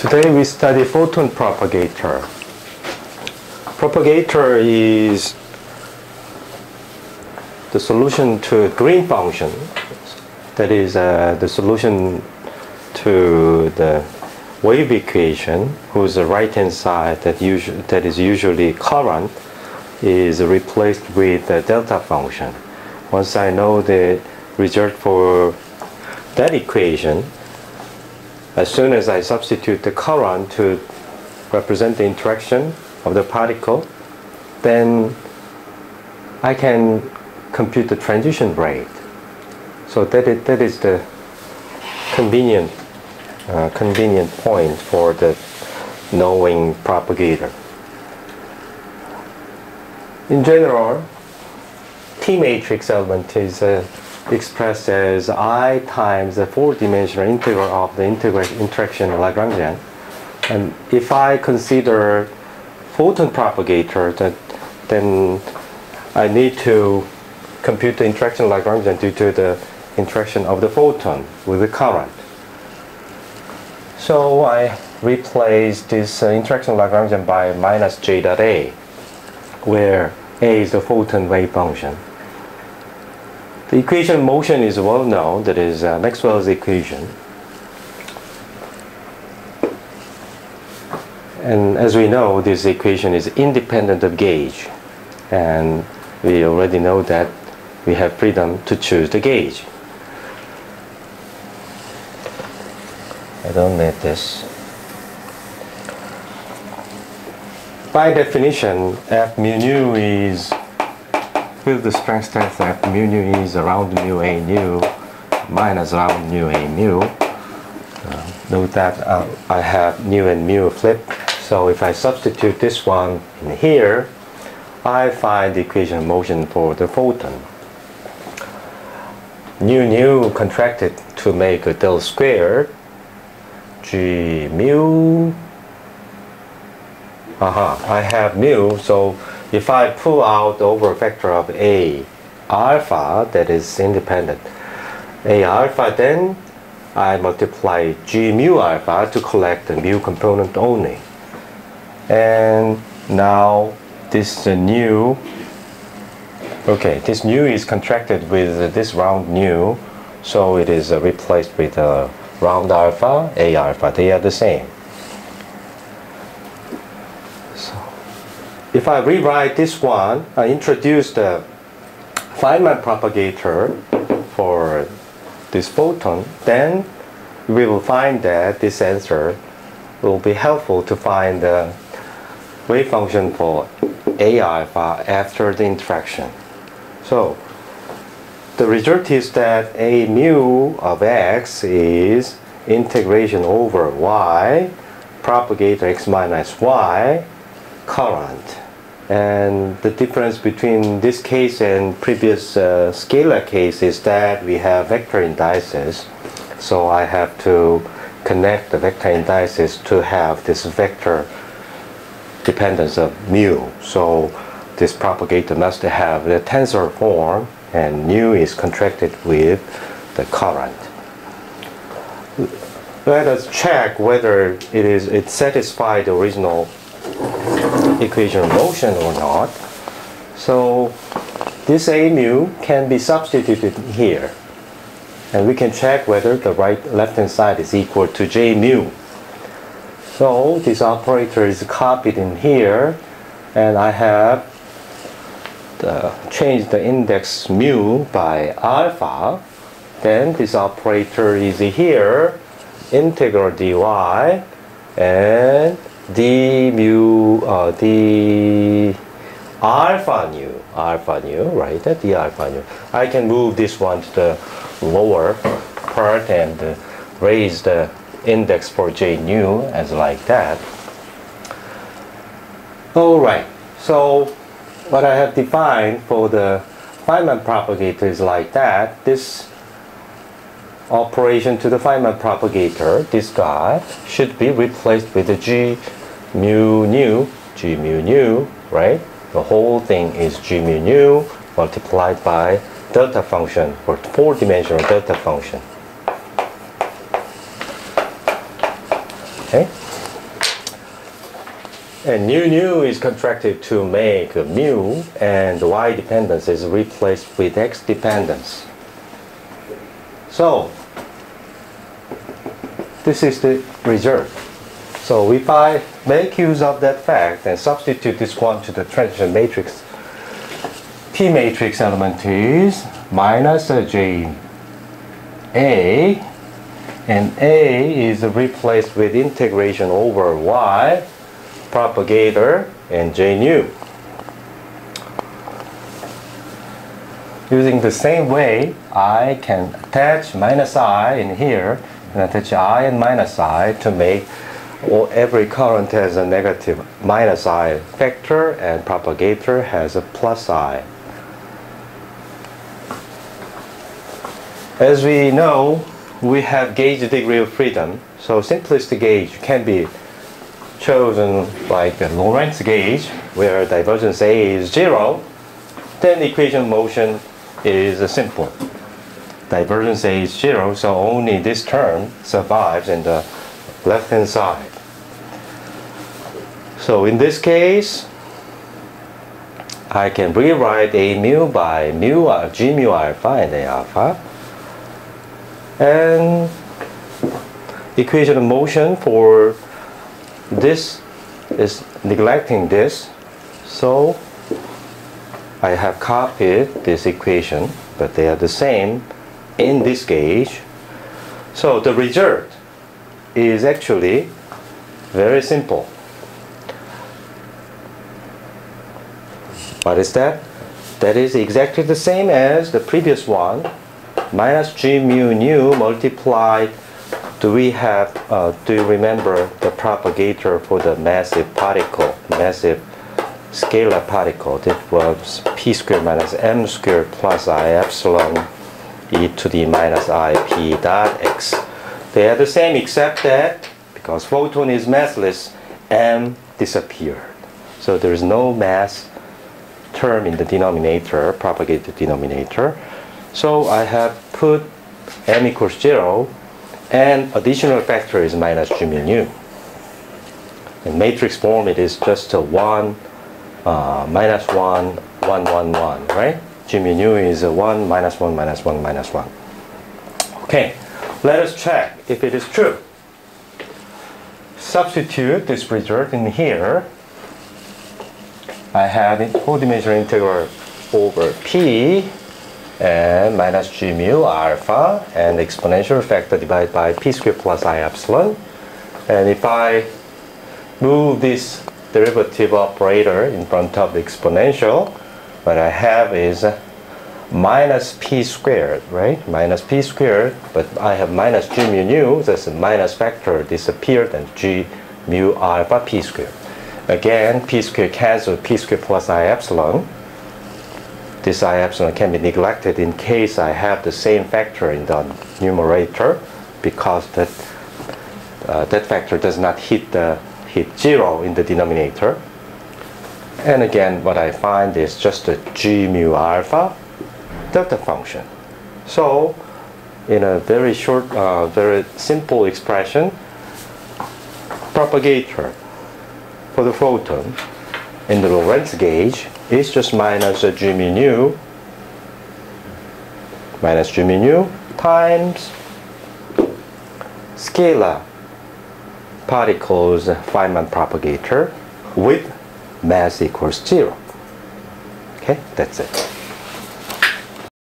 Today we study photon propagator. Propagator is the solution to a green function. That is the solution to the wave equation whose right-hand side that is usually current is replaced with the delta function. Once I know the result for that equation, as soon as I substitute the current to represent the interaction of the particle, then I can compute the transition rate. So that is the convenient point for the knowing propagator. In general, T matrix element is expressed as I times the four-dimensional integral of the interaction Lagrangian. And if I consider photon propagator, then I need to compute the interaction Lagrangian due to the interaction of the photon with the current. So I replace this interaction Lagrangian by minus j dot a, where a is the photon wave function. The equation of motion is well known, that is Maxwell's equation. And as we know, this equation is independent of gauge. And we already know that we have freedom to choose the gauge. I don't need this. By definition, F mu nu is, with the strength tensor, F mu nu is around mu a nu minus around mu a mu. Note that I have nu and mu flipped. So if I substitute this one in here, I find the equation of motion for the photon. Nu contracted to make a del squared g mu. I have mu, so if I pull out the over vector of A alpha, that is independent, A alpha, then I multiply G mu alpha to collect the mu component only. And now this nu, this nu is contracted with this round nu, so it is replaced with round alpha, A alpha, they are the same. If I rewrite this one, I introduce the Feynman propagator for this photon, then we will find that this answer will be helpful to find the wave function for A alpha after the interaction. So the result is that A mu of x is integration over y, propagator x minus y, current. And the difference between this case and previous scalar case is that we have vector indices. So I have to connect the vector indices to have this vector dependence of mu. So this propagator must have the tensor form, and nu is contracted with the current. Let us check whether it satisfies the original equation of motion or not. So this A mu can be substituted here, and we can check whether the left hand side is equal to J mu. So this operator is copied in here, and I have changed the index mu by alpha. Then this operator is here, integral dy, and d alpha nu, right? D alpha nu. I can move this one to the lower part and raise the index for J nu as like that. Alright, so what I have defined for the Feynman propagator is like that. This operation to the Feynman propagator, this guy, should be replaced with the G mu nu, right? The whole thing is G mu nu multiplied by delta function, or four-dimensional delta function. Okay? And nu is contracted to make mu, and the y dependence is replaced with x dependence. So this is the result. So if I make use of that fact and substitute this one to the transition matrix, P matrix element is minus J A, and A is replaced with integration over y propagator and J nu. Using the same way, I can attach minus I in here and attach I and minus I to make every current has a negative minus I factor and propagator has a plus I. As we know, we have gauge degree of freedom, so simplest gauge can be chosen like the Lorentz gauge, where divergence A is 0, then the equation of motion is simple. Divergence A is 0, so only this term survives in the left-hand side. So in this case, I can rewrite A mu by mu G mu alpha and A alpha. And equation of motion for this is neglecting this, so I have copied this equation, but they are the same in this gauge. So the result is actually very simple. What is that? That is exactly the same as the previous one, minus G mu nu multiplied. Do you remember the propagator for the massive particle, massive scalar particle? That was p squared minus m squared plus I epsilon e to the minus I p dot x. They are the same except that because photon is massless, m disappeared. So there is no mass term in the denominator, propagated denominator. So I have put m equals 0, and additional factor is minus G mu nu. In matrix form, it is just a 1, minus 1, 1, 1, 1, right? G mu nu is a 1, minus 1, minus 1, minus 1. Okay, let us check if it is true. Substitute this result in here. I have a 4-dimensional integral over P and minus G mu alpha and exponential factor divided by P squared plus I epsilon. And if I move this derivative operator in front of the exponential, what I have is minus P squared, right? Minus P squared, but I have minus G mu nu, that's a minus factor disappeared, and G mu alpha P squared. Again, P squared cancels P squared plus I epsilon. This I epsilon can be neglected in case I have the same factor in the numerator, because that factor does not hit 0 in the denominator. And again, what I find is just a G mu alpha delta function. So in a very short, very simple expression, propagator for the photon in the Lorentz gauge is just minus G mu nu times scalar particles Feynman propagator with mass equals 0. Okay, that's it.